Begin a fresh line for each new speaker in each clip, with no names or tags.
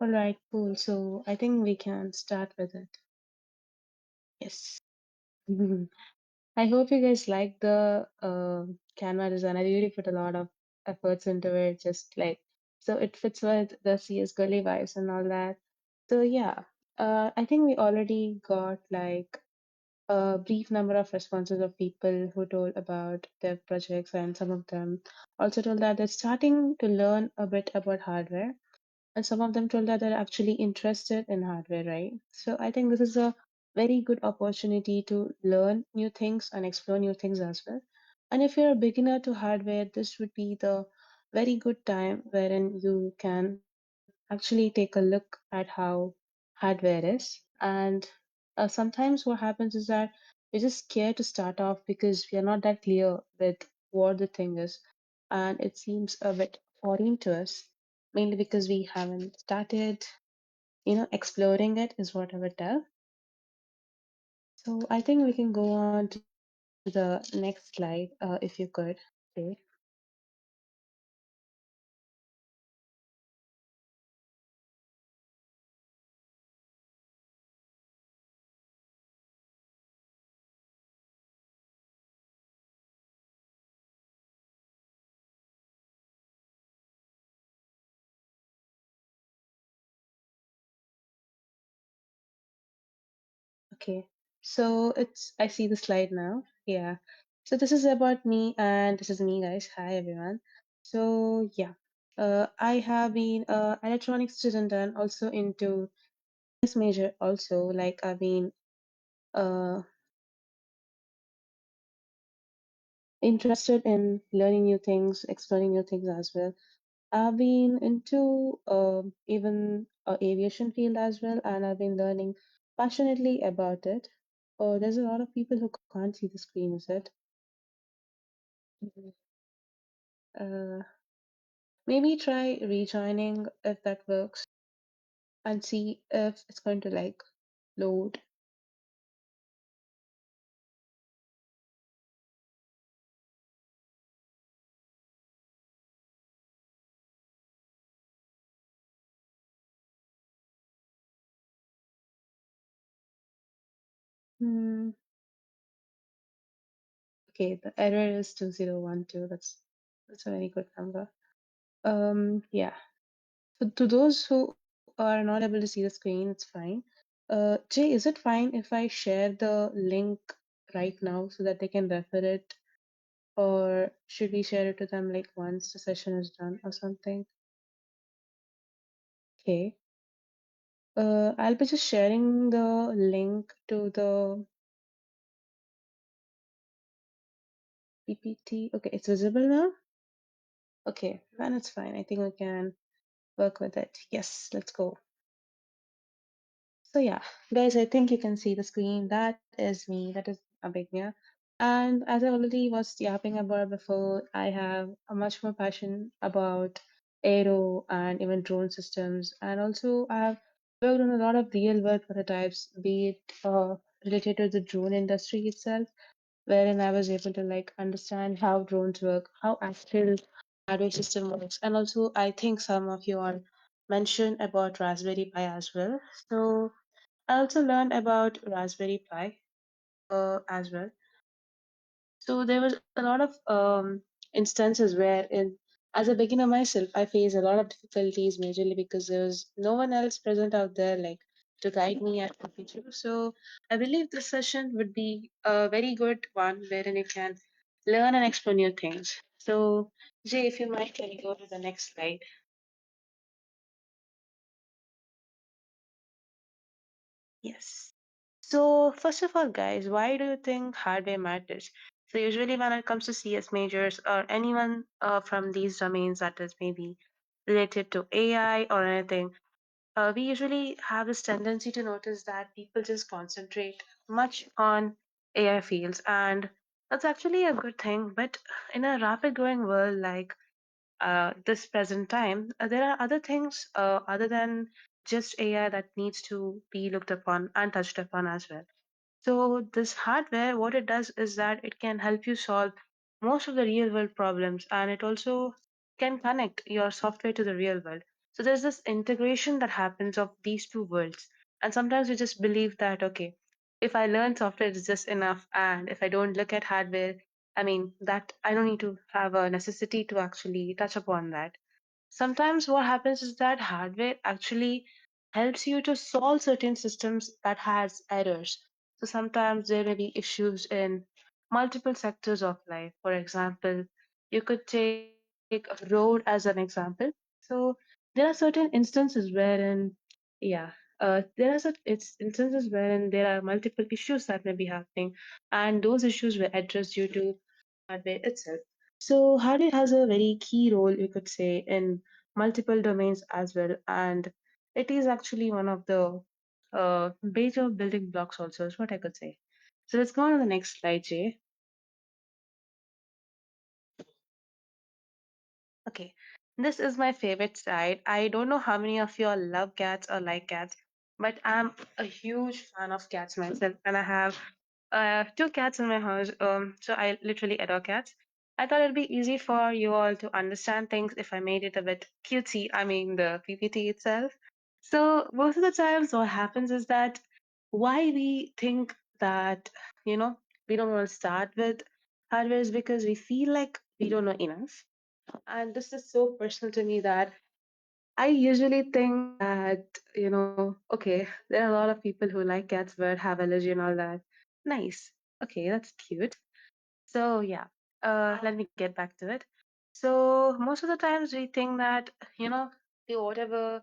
All right, cool. So I think we can start with it. Yes. I hope you guys like the Canva design. I really put a lot of efforts into it, just like so it fits with the CS girly vibes and all that. So yeah, I think we already got like a brief number of responses of people who told about their projects, and some of them also told that they're starting to learn a bit about hardware. And some of them told that they're actually interested in hardware, right? So I think this is a very good opportunity to learn new things and explore new things as well. And if you're a beginner to hardware, this would be the very good time wherein you can actually take a look at how hardware is. And sometimes what happens is that we're just scared to start off because we are not that clear with what the thing is. And it seems a bit foreign to us, mainly because we haven't started, exploring it, is what I would tell. So I think we can go on to the next slide, if you could. Okay. Okay. So I see the slide now. Yeah. So this is about me, and this is me, guys. Hi, everyone. So yeah, I have been a electronics student and also into CS major also. Like I've been uh interested in learning new things, exploring new things as well. I've been into even aviation field as well, and I've been learning passionately about it. Oh, there's a lot of people who can't see the screen, is it? Mhm. Uh, Maybe try rejoining if that works and see if it's going to like load. Hmm. Okay, the error is 2012. That's a very good number. Yeah. So to those who are not able to see the screen, it's fine. Jay, is it fine if I share the link right now so that they can refer it, or should we share it to them like once the session is done or something? Okay. I'll be just sharing the link to the PPT. Okay, it's visible now? Okay, then it's fine. I think we can work with it. Yes, let's go. So yeah, guys, I think you can see the screen. That is me. That is Abhijna. And as I already was yapping about before, I have a much more passion about aero and even drone systems. And also I have worked on a lot of real world prototypes, be it related to the drone industry itself, wherein I was able to like understand how drones work, how actual hardware system works. And also I think some of you all mentioned about Raspberry Pi as well. So I also learned about Raspberry Pi as well. So there was a lot of instances where, as a beginner myself, I faced a lot of difficulties, majorly because there was no one else present out there like to guide me at the future. So I believe this session would be a very good one wherein you can learn and explore new things. So Jay, if you might, can you go to the next slide? Yes. So, first of all, guys, why do you think hardware matters? So, usually when it comes to CS majors or anyone from these domains that is maybe related to AI or anything, we usually have this tendency to notice that people just concentrate much on AI fields, and that's actually a good thing. But in a rapid growing world like this present time, there are other things other than just AI that needs to be looked upon and touched upon as well. So this hardware, what it does is that it can help you solve most of the real world problems, and it also can connect your software to the real world. So there's this integration that happens of these two worlds. And sometimes we just believe that, okay, if I learn software, it's just enough. And if I don't look at hardware, I mean, that I don't need to have a necessity to actually touch upon that. Sometimes what happens is that hardware actually helps you to solve certain systems that has errors. So sometimes there may be issues in multiple sectors of life. For example, you could take a road as an example. So there are certain instances wherein, yeah, it's instances wherein there are multiple issues that may be happening, and those issues were addressed due to hardware itself. So hardware has a very key role, you could say, in multiple domains as well, and it is actually one of the major building blocks also, is what I could say. So let's go on to the next slide, Jay. Okay, this is my favorite side. I don't know how many of you all love cats or like cats, but I'm a huge fan of cats myself, and I have two cats in my house. So I literally adore cats. I thought it'd be easy for you all to understand things if I made it a bit cutesy. I mean, the PPT itself. So most of the times, what happens is that why we think that you know we don't want to start with hardware is because we feel like we don't know enough, and this is so personal to me that I usually think that, okay, there are a lot of people who like cats but have allergy and all that. Nice. Okay, that's cute. So, yeah, let me get back to it. So, most of the times we think that, the whatever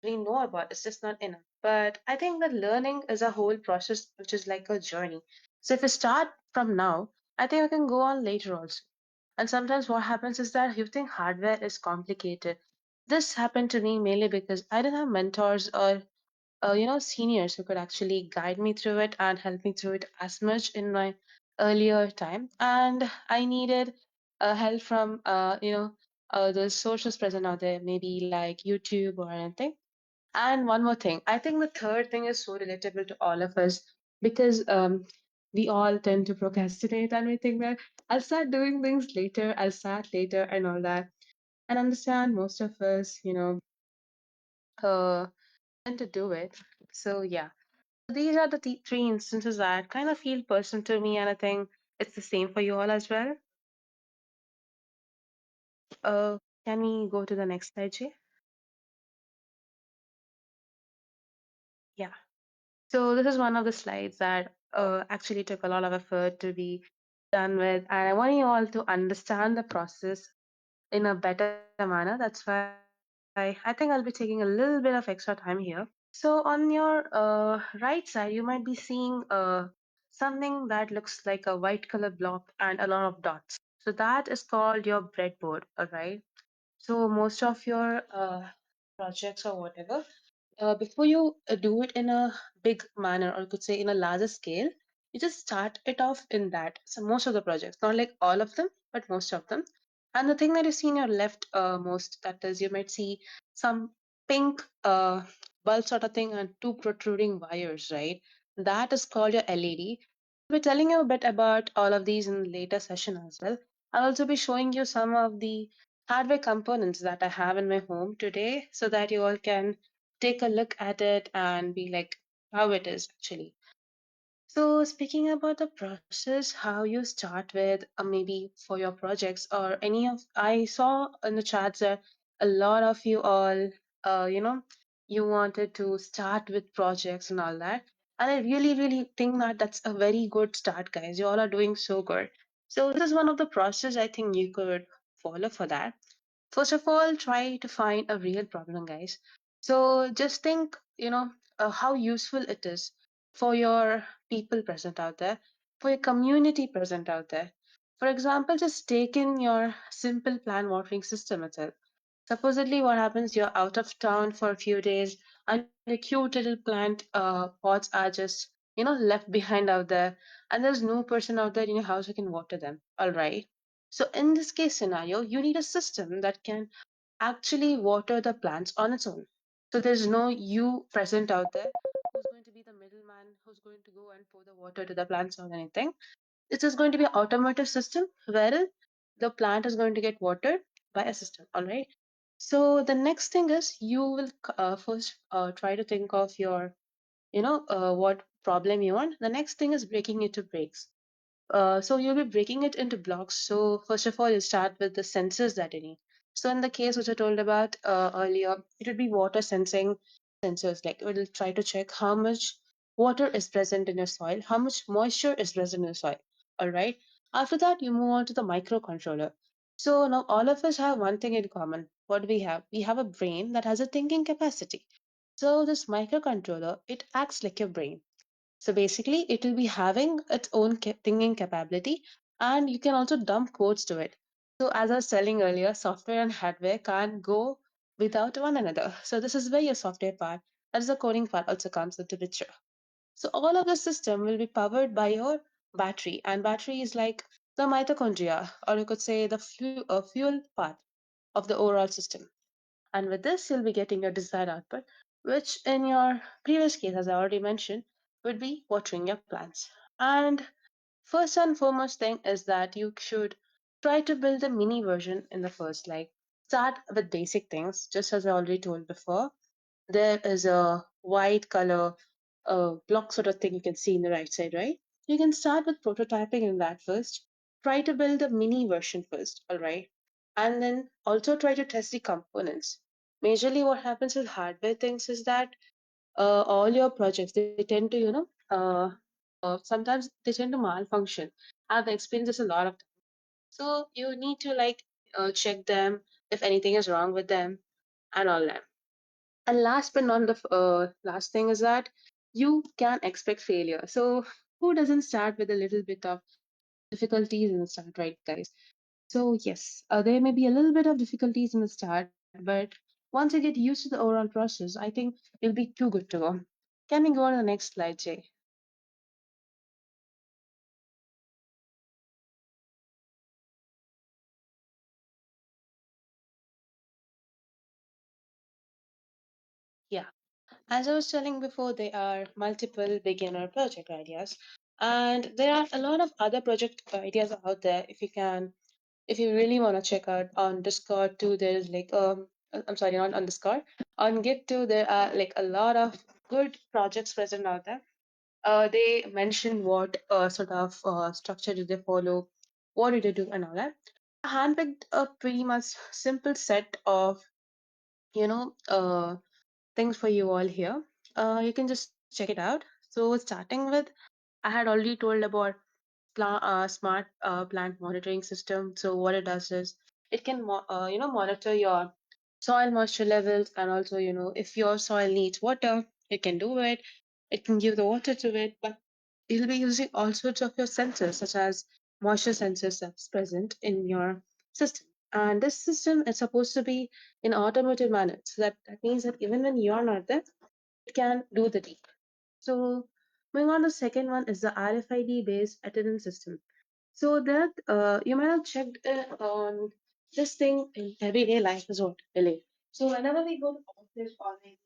we know about is just not enough. But I think that learning is a whole process, which is like a journey. So, if we start from now, I think we can go on later also. And sometimes what happens is that you think hardware is complicated. This happened to me mainly because I didn't have mentors or seniors who could actually guide me through it and help me through it as much in my earlier time. And I needed help from the sources present out there, maybe like YouTube or anything. And one more thing, I think the third thing is so relatable to all of us because we all tend to procrastinate and we think that I'll start doing things later, I'll start later, and all that. And understand most of us, uh, tend to do it. So, yeah, these are the three instances that kind of feel personal to me, and I think it's the same for you all as well. Uh, can we go to the next slide, Jay? Yeah. So this is one of the slides that actually took a lot of effort to be done with, and I want you all to understand the process in a better manner. That's why I think I'll be taking a little bit of extra time here. So on your right side, you might be seeing something that looks like a white color block and a lot of dots. So that is called your breadboard, all right? So most of your projects or whatever, before you do it in a big manner, or you could say in a larger scale, you just start it off in that. So most of the projects, not like all of them, but most of them. And the thing that you see in your left most, that is, you might see some pink bulb sort of thing and two protruding wires, right? That is called your LED. I'll be telling you a bit about all of these in the later session as well. I'll also be showing you some of the hardware components that I have in my home today so that you all can take a look at it and be like how it is actually. So, speaking about the process, how you start with maybe for your projects or any of, I saw in the chats that a lot of you all, you wanted to start with projects and all that. And I really, really think that that's a very good start, guys. You all are doing so good. So, this is one of the process I think you could follow for that. First of all, try to find a real problem, guys. So just think, how useful it is for your people present out there, for your community present out there. For example, just take in your simple plant watering system itself. Supposedly, what happens? You're out of town for a few days, and your cute little plant pots are just, left behind out there, and there's no person out there in your house who can water them. All right. So in this case scenario, you need a system that can actually water the plants on its own. So there's no you present out there who's going to be the middleman who's going to go and pour the water to the plants or anything. It is going to be an automated system wherein the plant is going to get watered by a system. All right. So the next thing is you will first try to think of your, what problem you want. The next thing is breaking it to breaks. So you'll be breaking it into blocks. So first of all, you start with the sensors that you need. So in the case which I told about earlier, it would be water sensing sensors. Like it will try to check how much water is present in your soil, how much moisture is present in your soil. All right. After that, you move on to the microcontroller. So now all of us have one thing in common. What do we have? We have a brain that has a thinking capacity. So this microcontroller, it acts like your brain. So basically, it will be having its own thinking capability, and you can also dump codes to it. So as I was telling earlier, software and hardware can't go without one another. So this is where your software part, that is the coding part, also comes into picture. So all of the system will be powered by your battery, and battery is like the mitochondria, or you could say the fuel part of the overall system. And with this, you'll be getting your desired output, which in your previous case, as I already mentioned, would be watering your plants. And first and foremost thing is that you should try to build a mini version in the first. Like start with basic things, just as I already told before. There is a white color block sort of thing you can see in the right side, right? You can start with prototyping in that first. Try to build a mini version first, all right? And then also try to test the components. Majorly, what happens with hardware things is that all your projects they tend to, sometimes they tend to malfunction. I've experienced this a lot of times. So you need to like check them if anything is wrong with them and all that. And last but not the last thing is that you can expect failure. So who doesn't start with a little bit of difficulties in the start, right, guys? So yes, there may be a little bit of difficulties in the start, but once you get used to the overall process, I think it'll be too good to go. Can we go on to the next slide, Jay? Yeah. As I was telling before, there are multiple beginner project ideas, and there are a lot of other project ideas out there. If you really want to check out on Discord too, there's like I'm sorry, not on Discord, on Git too, there are like a lot of good projects present out there. They mention what sort of structure did they follow, what did they do, and all that. I handpicked a pretty much simple set of you know uh, things for you all here. You can just check it out. So starting with, I had already told about smart plant monitoring system. So what it does is it can monitor your soil moisture levels, and also if your soil needs water, it can do it. It can give the water to it, but you'll be using all sorts of your sensors, such as moisture sensors that's present in your system. And this system is supposed to be in automated manner, so that means that even when you're not there, it can do the deed. So moving on, the second one is the RFID based attendance system. So that you might have checked on this thing in everyday life is what really. So whenever we go to office or maybe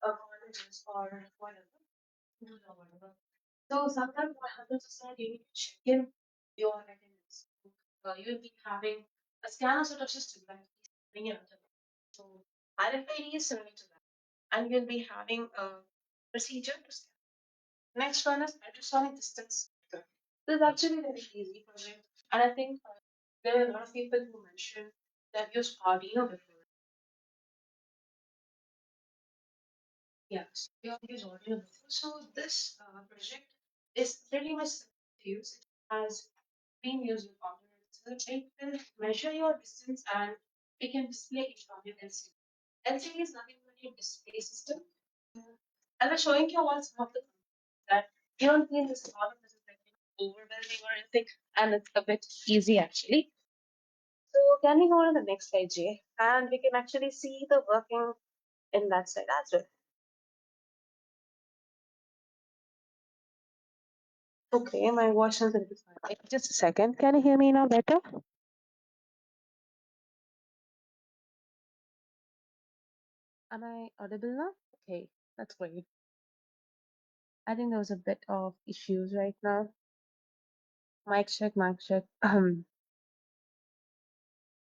colleges or whatever, schools or whatever. So sometimes what happens is that you need to check in your attendance. You'll be having a scanner sort of system that is bringing it. So RFID is similar to that, and you'll be having a procedure to scan. Next one is ultrasonic distance sensor. This is actually a very easy project, and I think there are a lot of people who mentioned that use Arduino before. Yes, we have used Arduino before. So this project is pretty much simple to use. It has been used with Arduino. So it will measure your distance and it can display it from your LCD. LCD is nothing but a display system. I was showing you all some of the that you don't feel this all of this is like overwhelming or anything, and it's a bit easy actually. So can we go on to the next slide, Jay? And we can actually see the working in that side as well. Okay, my voice is a little fine. Just a second. Can you hear me now better? Am I audible now? Okay, that's great. I think there was a bit of issues right now. Mic check, mic check.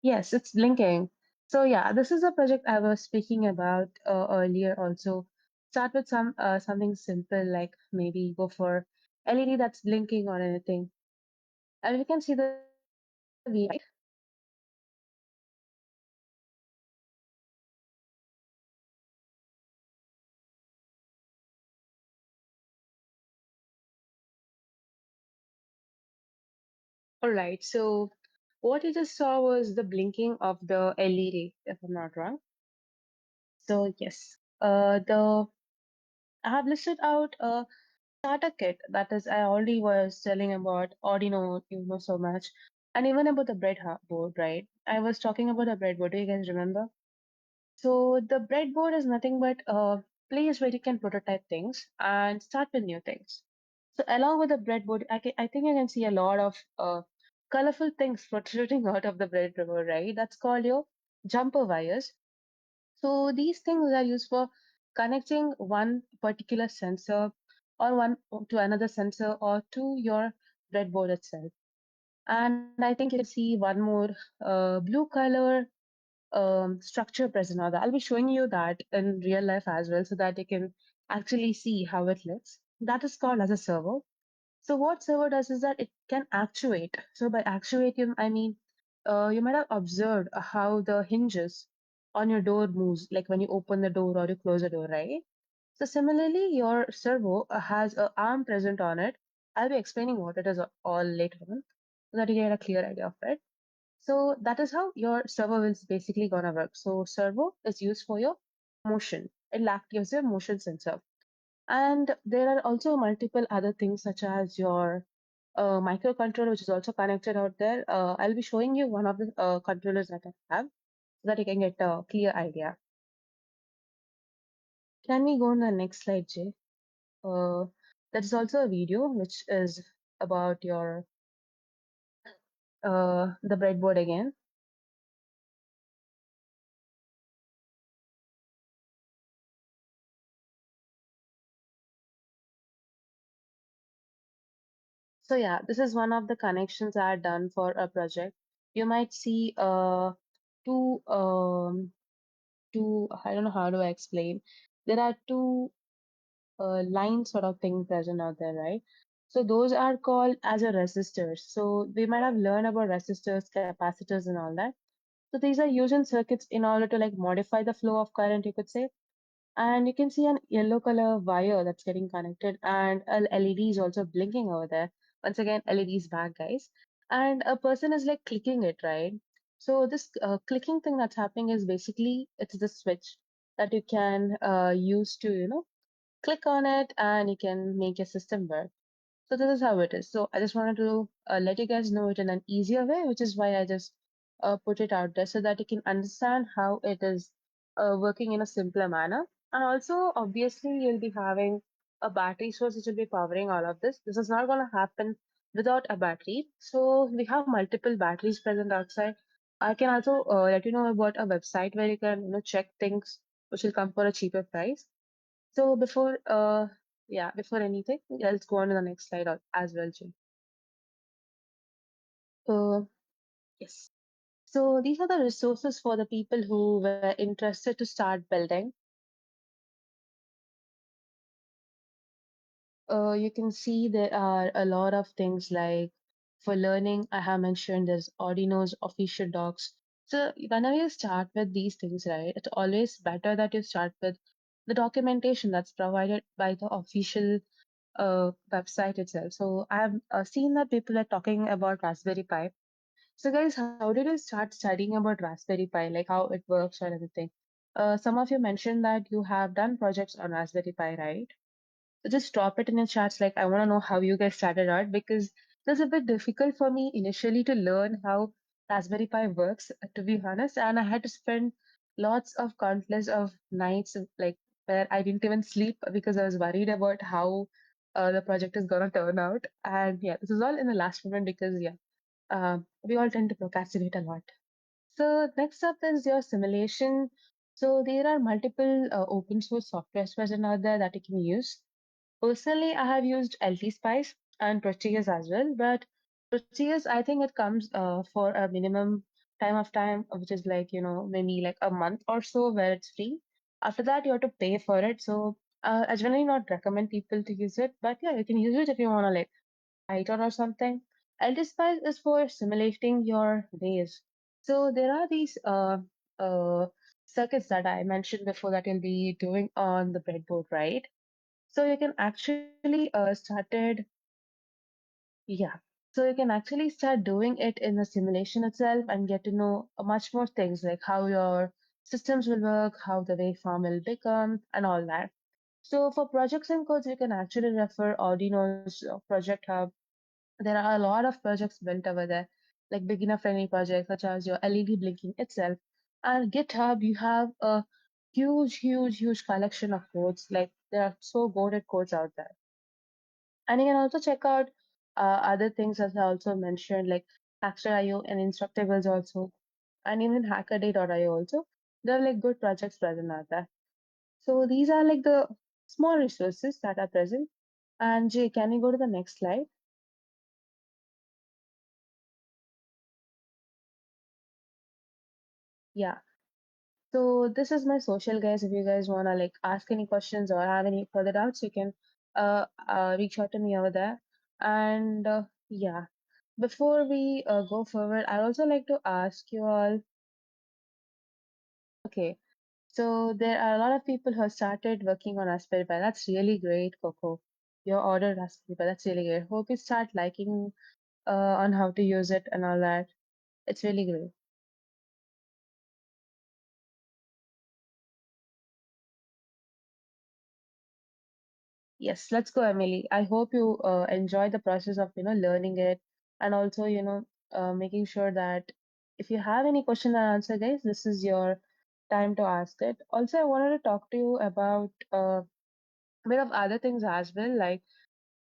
Yes, it's blinking. So yeah, this is a project I was speaking about earlier also. Start with something simple like maybe go for LED that's blinking or anything. And we can see the video, right? All right. So what you just saw was the blinking of the LED, if I'm not wrong. So yes, the I have listed out a starter kit. That is, I already was telling about Arduino, you know so much, and even about the breadboard, right? I was talking about the breadboard. Do you guys remember? So the breadboard is nothing but a place where you can prototype things and start with new things. So along with the breadboard, I think I can see a lot of colorful things protruding out of the breadboard, right? That's called your jumper wires. So these things are used for connecting one particular sensor or one to another sensor or to your breadboard itself. And I think you can see one more blue color structure present on that. I'll be showing you that in real life as well so that you can actually see how it looks. That is called as a servo. So what servo does is that it can actuate. So by actuate, I mean you might have observed how the hinges on your door moves, like when you open the door or you close the door, right? So similarly, your servo has a arm present on it. I'll be explaining what it is all later on so that you get a clear idea of it. So that is how your servo is basically gonna work. So servo is used for your motion. It gives you a motion sensor. And there are also multiple other things such as your microcontroller, which is also connected out there. I'll be showing you one of the controllers that I have so that you can get a clear idea. Can we go on the next slide, Jay? Uh, that is also a video which is about your the breadboard again. So yeah, this is one of the connections I had done for a project. You might see two two I don't know how do I explain. There are two line sort of thing present out there, right? So those are called as a resistors. So we might have learned about resistors, capacitors, and all that. So these are used in circuits in order to like modify the flow of current, you could say. And you can see an yellow color wire that's getting connected, and a LED is also blinking over there. Once again, LED is back, guys. And a person is like clicking it, right? So this clicking thing that's happening is basically it's the switch that you can use to click on it and you can make your system work. So this is how it is. So I just wanted to let you guys know it in an easier way, which is why I just put it out there so that you can understand how it is working in a simpler manner. And also, obviously, you'll be having a battery source which will be powering all of this. This is not going to happen without a battery. So we have multiple batteries present outside. I can also let you know about a website where you can check things which will come for a cheaper price. So before anything, let's go on to the next slide as well, Jim. Uh, yes. So these are the resources for the people who were interested to start building. You can see there are a lot of things like for learning, I have mentioned there's Arduino's official docs. So whenever you start with these things, right, it's always better that you start with the documentation that's provided by the official website itself. So I've seen that people are talking about Raspberry Pi. So guys, how did you start studying about Raspberry Pi, like how it works or anything? Some of you mentioned that you have done projects on Raspberry Pi, right? So just drop it in the chats. Like I want to know how you guys started out because it was a bit difficult for me initially to learn how Raspberry Pi works, to be honest. And I had to spend lots of countless of nights like where I didn't even sleep because I was worried about how the project is gonna turn out. And yeah, this is all in the last moment because yeah, we all tend to procrastinate a lot. So next up is your simulation. So there are multiple open source softwares present out there that you can use. Personally, I have used LT Spice and Proteus as well, but Proteus, I think it comes for a minimum time of time, which is like, maybe like a month or so where it's free. After that, you have to pay for it. So I generally not recommend people to use it, but yeah, you can use it if you want to like Python or something. LDSpice is for simulating your days. So there are these circuits that I mentioned before that you'll be doing on the breadboard, right? So you can actually started yeah. So you can actually start doing it in the simulation itself and get to know much more things like how your systems will work, how the waveform will become, and all that. So for projects and codes, you can actually refer Arduino's Project Hub. There are a lot of projects built over there, like beginner-friendly projects such as your LED blinking itself. And GitHub, you have a huge collection of codes. Like there are so goated codes out there. And you can also check out other things as I also mentioned, like Hackster.io and Instructables also, and even Hackaday.io also. There are like good projects present out there. So these are like the small resources that are present. And Jay, can you go to the next slide? Yeah. So this is my social, guys. If you guys wanna like ask any questions or have any further doubts, you can reach out to me over there. And yeah, before we go forward, I'd also like to ask you all. Okay, so there are a lot of people who have started working on Raspberry Pi. That's really great, Coco. Your ordered Raspberry Pi. That's really great. Hope you start liking on how to use it and all that. It's really great. Yes, let's go, Emily. I hope you enjoy the process of, learning it and also, making sure that if you have any question and answer, guys, this is your time to ask it. Also, I wanted to talk to you about a bit of other things as well, like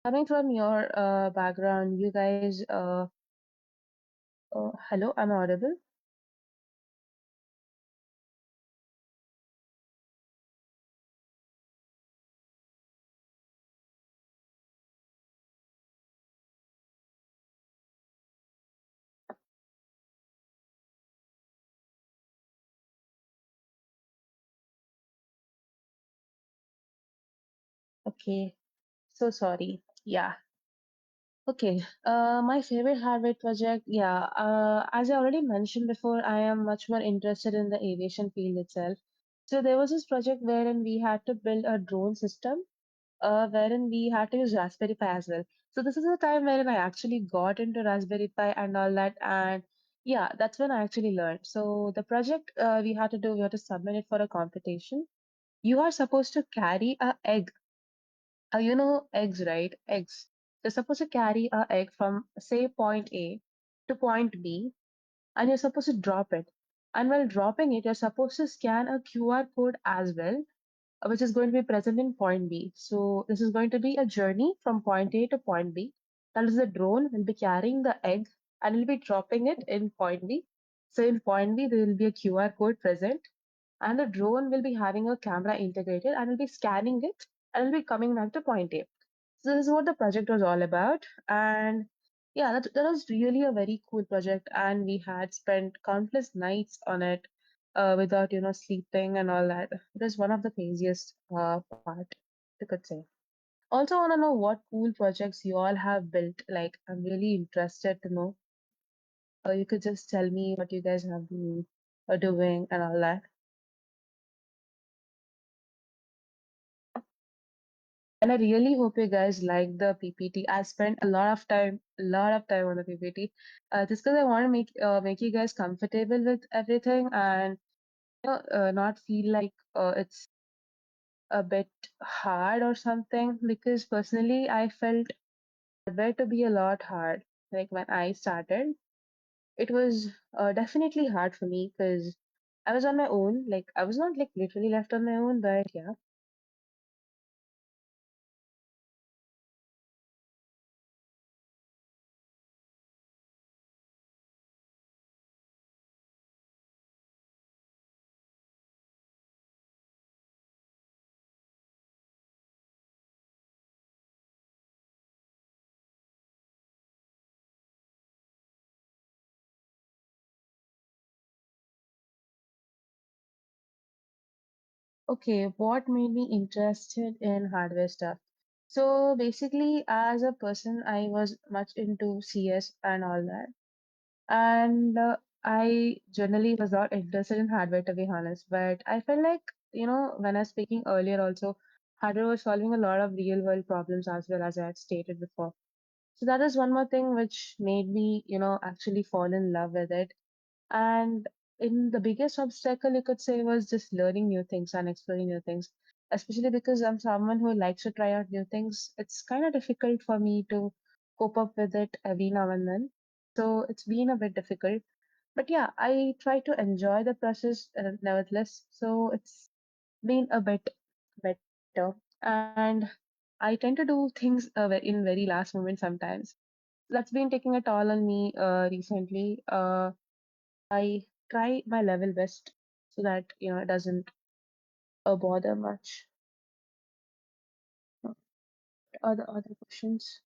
coming from your background, you guys, hello, I'm audible. Okay, so sorry. Yeah. Okay, my favorite hardware project, yeah, as I already mentioned before, I am much more interested in the aviation field itself. So there was this project wherein we had to build a drone system, wherein we had to use Raspberry Pi as well. So this is the time wherein I actually got into Raspberry Pi and all that, and yeah, that's when I actually learned. So the project we had to submit it for a competition. You are supposed to carry a egg. Eggs, right? Eggs. You're supposed to carry a egg from, say, point A to point B, and you're supposed to drop it. And while dropping it, you're supposed to scan a QR code as well, which is going to be present in point B. So this is going to be a journey from point A to point B. That is, the drone will be carrying the egg and will be dropping it in point B. So in point B, there will be a QR code present, and the drone will be having a camera integrated and will be scanning it and will be coming back to point A. So this is what the project was all about. And yeah, that was really a very cool project. And we had spent countless nights on it without, sleeping and all that. It was one of the craziest part, you could say. Also want to know what cool projects you all have built. Like, I'm really interested to know. You could just tell me what you guys have been doing and all that. And I really hope you guys like the PPT. I spent a lot of time on the PPT, just because I want to make you guys comfortable with everything and not feel like it's a bit hard or something. Because personally, I felt hardware to be a lot hard. Like when I started, it was definitely hard for me because I was on my own. Like I was not like literally left on my own, but yeah. Okay, what made me interested in hardware stuff? So basically, as a person, I was much into CS and all that. And I generally was not interested in hardware, to be honest. But I felt like, when I was speaking earlier, also, hardware was solving a lot of real world problems as well as I had stated before. So that is one more thing which made me, actually fall in love with it. And in the biggest obstacle, you could say, was just learning new things and exploring new things. Especially because I'm someone who likes to try out new things. It's kind of difficult for me to cope up with it every now and then. So it's been a bit difficult. But yeah, I try to enjoy the process nevertheless. So it's been a bit better. And I tend to do things in very last moment sometimes. That's been taking a toll on me recently. I try my level best so that it doesn't bother much. Other questions?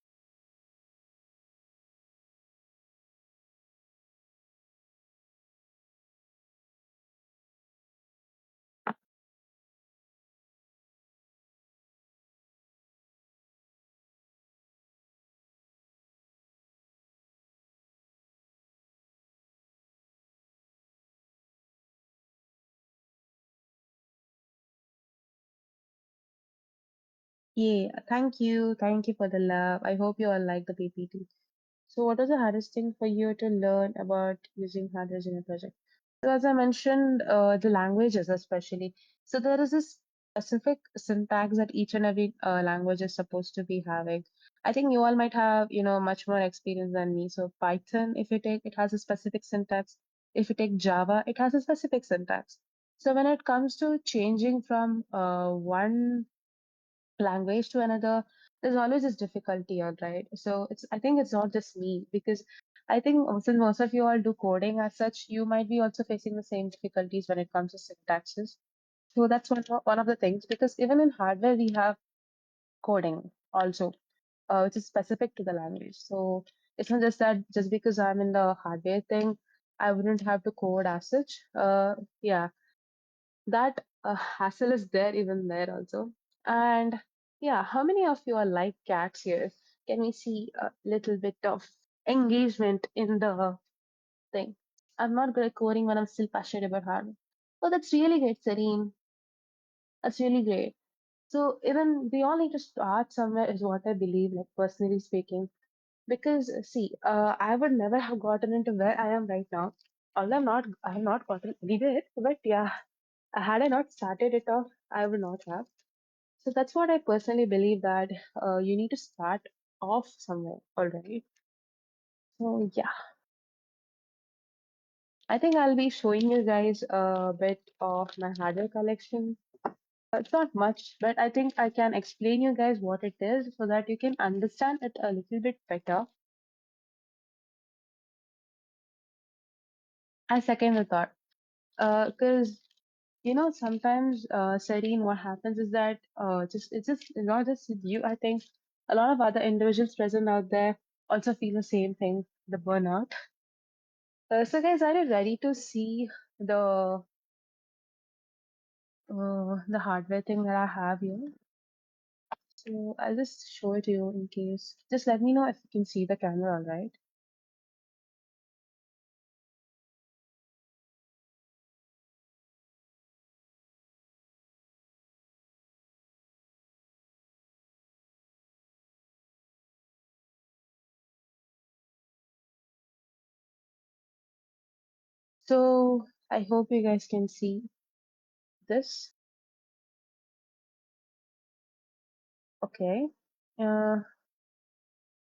Yeah, thank you for the love. I hope you all like the PPT. So, what was the hardest thing for you to learn about using hardware in a project? So, as I mentioned, the languages especially. So, there is this specific syntax that each and every language is supposed to be having. I think you all might have, much more experience than me. So, Python, if you take, it has a specific syntax. If you take Java, it has a specific syntax. So, when it comes to changing from one language to another, there's always this difficulty, all right? So I think it's not just me because I think since most of you all do coding as such, you might be also facing the same difficulties when it comes to syntaxes. So that's one of the things because even in hardware we have coding also, which is specific to the language. So it's not just that just because I'm in the hardware thing, I wouldn't have to code as such. Yeah, that hassle is there even there also. And yeah, how many of you are like cats here? Can we see a little bit of engagement in the thing? I'm not good at coding when I'm still passionate about hardware. Oh, that's really great, Serene. That's really great. So even we all need to start somewhere is what I believe, like personally speaking. Because see, I would never have gotten into where I am right now. Although I have not gotten anywhere, but yeah, had I not started it off, I would not have. So that's what I personally believe that you need to start off somewhere already. So yeah, I think I'll be showing you guys a bit of my hardware collection. It's not much, but I think I can explain you guys what it is so that you can understand it a little bit better. I second the thought. Because sometimes, Serene, what happens is that it's just not just with you. I think a lot of other individuals present out there also feel the same thing, the burnout. So, guys, are you ready to see the the hardware thing that I have here? So, I'll just show it to you in case. Just let me know if you can see the camera, all right? So, I hope you guys can see this. Okay. Uh,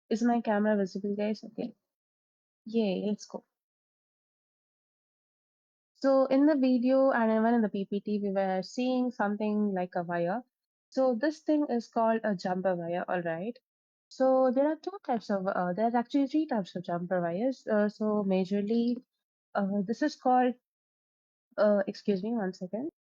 is my camera visible, guys? Okay. Yay, let's go. So in the video and even in the PPT, we were seeing something like a wire. So this thing is called a jumper wire, all right. So there are there are actually three types of jumper wires. So majorly, this is called, excuse me, one second.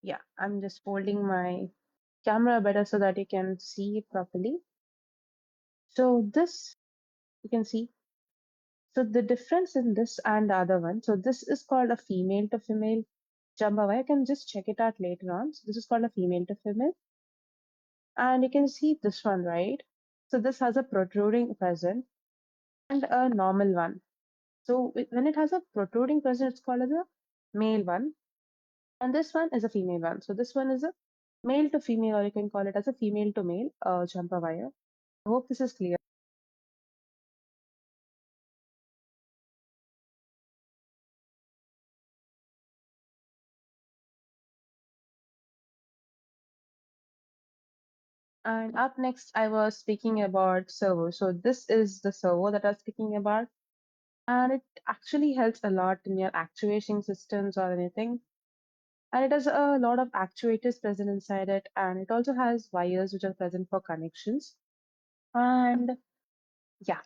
Yeah, I'm just folding my camera better so that you can see it properly. So this you can see. So the difference in this and the other one. So this is called a female to female jambava. You can just check it out later on. So this is called a female to female, and you can see this one, right? So this has a protruding present and a normal one. So when it has a protruding present, it's called as a male one, and this one is a female one. So this one is a male to female, or you can call it as a female to male jumper wire. I hope this is clear. And up next, I was speaking about servo. So this is the servo that I was speaking about, and it actually helps a lot in your actuation systems or anything. And it has a lot of actuators present inside it, and it also has wires which are present for connections. And yeah,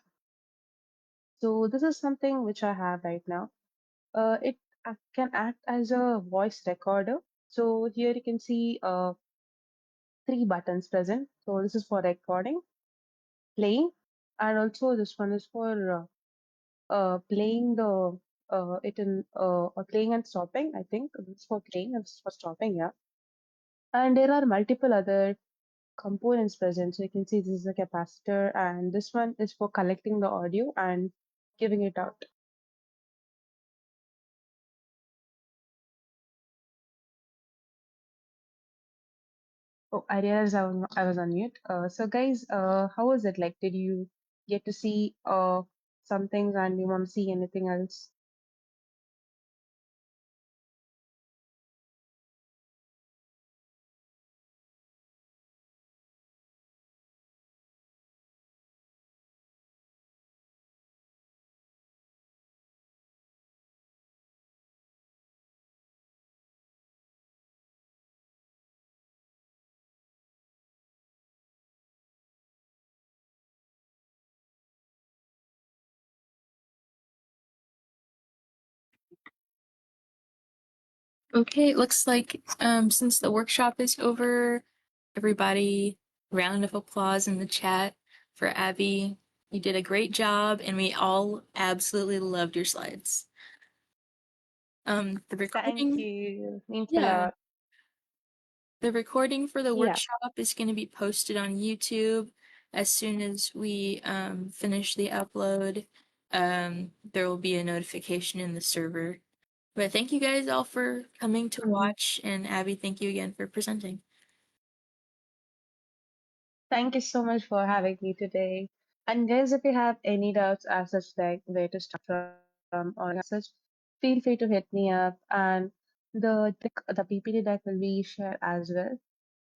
so this is something which I have right now. It can act as a voice recorder. So here you can see three buttons present. So this is for recording, playing, and also this one is for playing the it in or playing and stopping. I think this is for playing and this is for stopping. Yeah, and there are multiple other components present. So you can see this is a capacitor, and this one is for collecting the audio and giving it out. Oh, I realized I was on mute. So guys, how was it like? Did you get to see some things and you want to see anything else?
Okay, it looks like since the workshop is over, everybody round of applause in the chat for Abby. You did a great job and we all absolutely loved your slides. The
Thank
recording,
you. Means a
yeah,
lot.
the recording for the
Yeah.
workshop is going to be posted on YouTube as soon as we finish the upload. There will be a notification in the server. But thank you guys all for coming to
Mhm.
watch, and Abby, thank you again for presenting.
Thank you so much for having me today. And guys, if you have any doubts as such, like where to start from or as such, feel free to hit me up. And the PPT deck will be shared as well.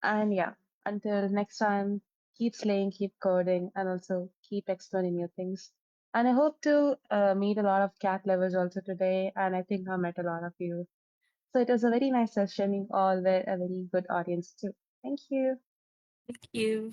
And yeah, until next time, keep slaying, keep coding, and also keep exploring new things. And I hope to meet a lot of cat lovers also today. And I think I met a lot of you. So it was a very nice session. You all were a very good audience too. Thank you.
Thank you.